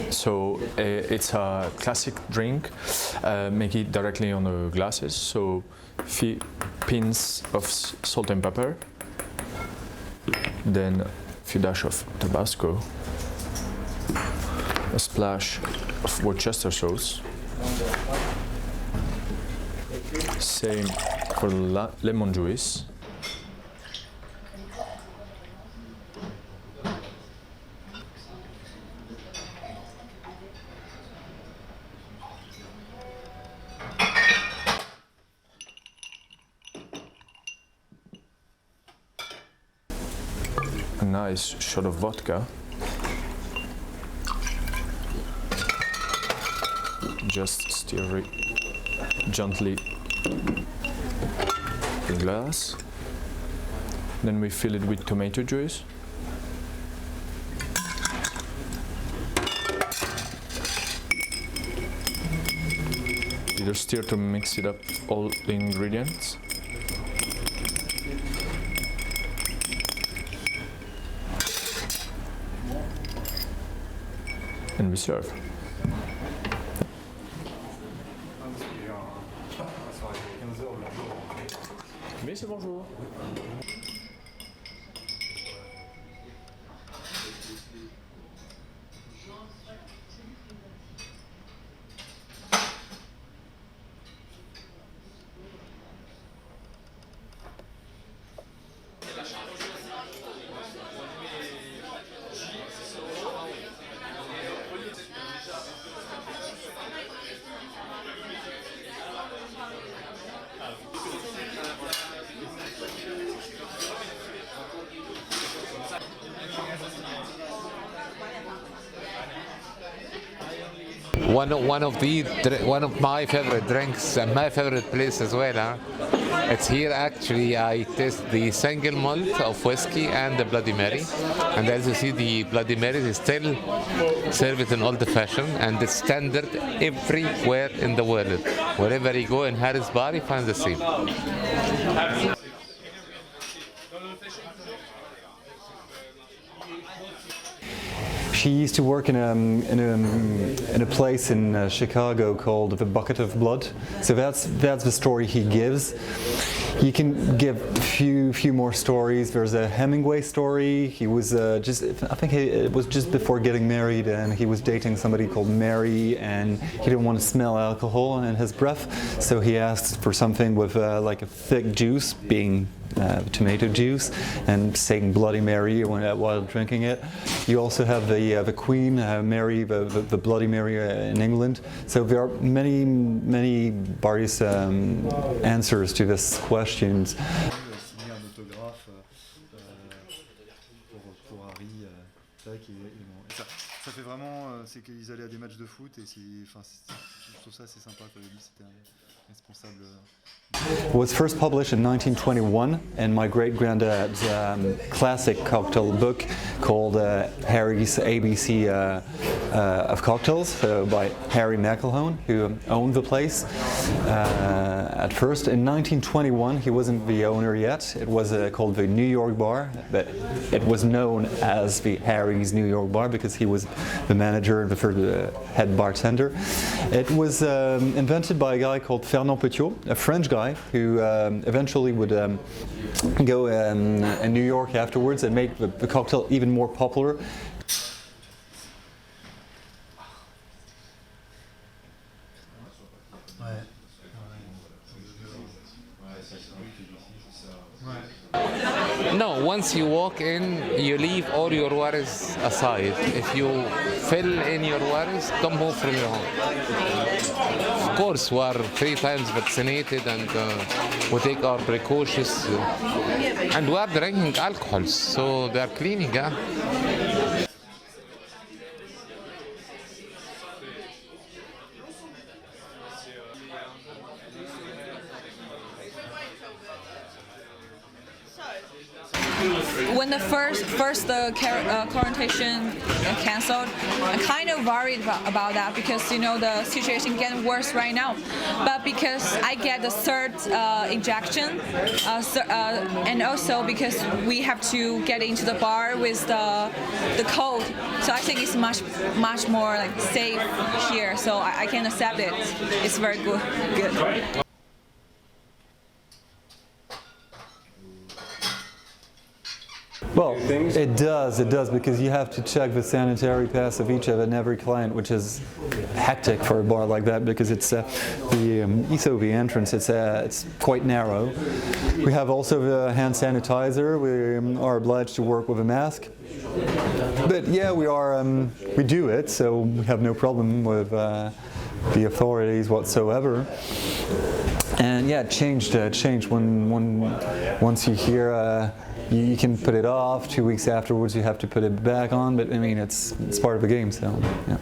So it's a classic drink. Make it directly on the glasses. So few pins of salt and pepper, then a few dash of Tabasco, a splash of Worcestershire sauce. Same for the lemon juice. A nice shot of vodka. Just stir it gently the glass. Then we fill it with tomato juice. Little stir to mix it up all the ingredients. And we serve. Mais c'est bonjour. One of my favorite drinks and my favorite place as well. It's here actually. I taste the single malt of whiskey and the Bloody Mary, and as you see, the Bloody Mary is still served in old fashion, and it's standard everywhere in the world. Wherever you go in Harris Bar, you find the same. She used to work in a place in Chicago called The Bucket of Blood. So that's the story he gives. You can give a few more stories. There's a Hemingway story. He was I think it was just before getting married, and he was dating somebody called Mary, and he didn't want to smell alcohol in his breath, so he asked for something with like a thick juice, being tomato juice, and saying Bloody Mary while drinking it. You also have the Queen Mary, the Bloody Mary in England. So there are many various answers to this questions. Ça fait vraiment, c'est qu'ils allaient à des matchs de foot et je trouve ça assez sympa que lui c'était un responsable. It was first published in 1921 in my great-granddad's classic cocktail book called Harry's ABC of Cocktails, by Harry McElhone, who owned the place at first. In 1921, he wasn't the owner yet. It was called the New York Bar, but it was known as the Harry's New York Bar because he was the manager and the head bartender. It was invented by a guy called Fernand Petiot, a French guy who eventually would go in New York afterwards and make the cocktail even more popular. No, once you walk in, you leave all your worries aside. If you fill in your worries, don't move from your home. Of course, we are 3 times vaccinated, and we take our precautions. And we are drinking alcohol, so they are cleaning. when the first quarantine canceled, I'm kind of worried about that because the situation getting worse right now. But because I get the third injection, and also because we have to get into the bar with the cold, so I think it's much more like safe here. So I can accept it. It's very good. Well, it does because you have to check the sanitary pass of each of and every client, which is hectic for a bar like that because it's the ESOV entrance. It's quite narrow. We have also the hand sanitizer. We are obliged to work with a mask. But yeah, we do it, so we have no problem with the authorities whatsoever. And yeah, it changed when once you hear. You can put it off. 2 weeks afterwards, you have to put it back on. But I mean, it's part of the game. So yeah.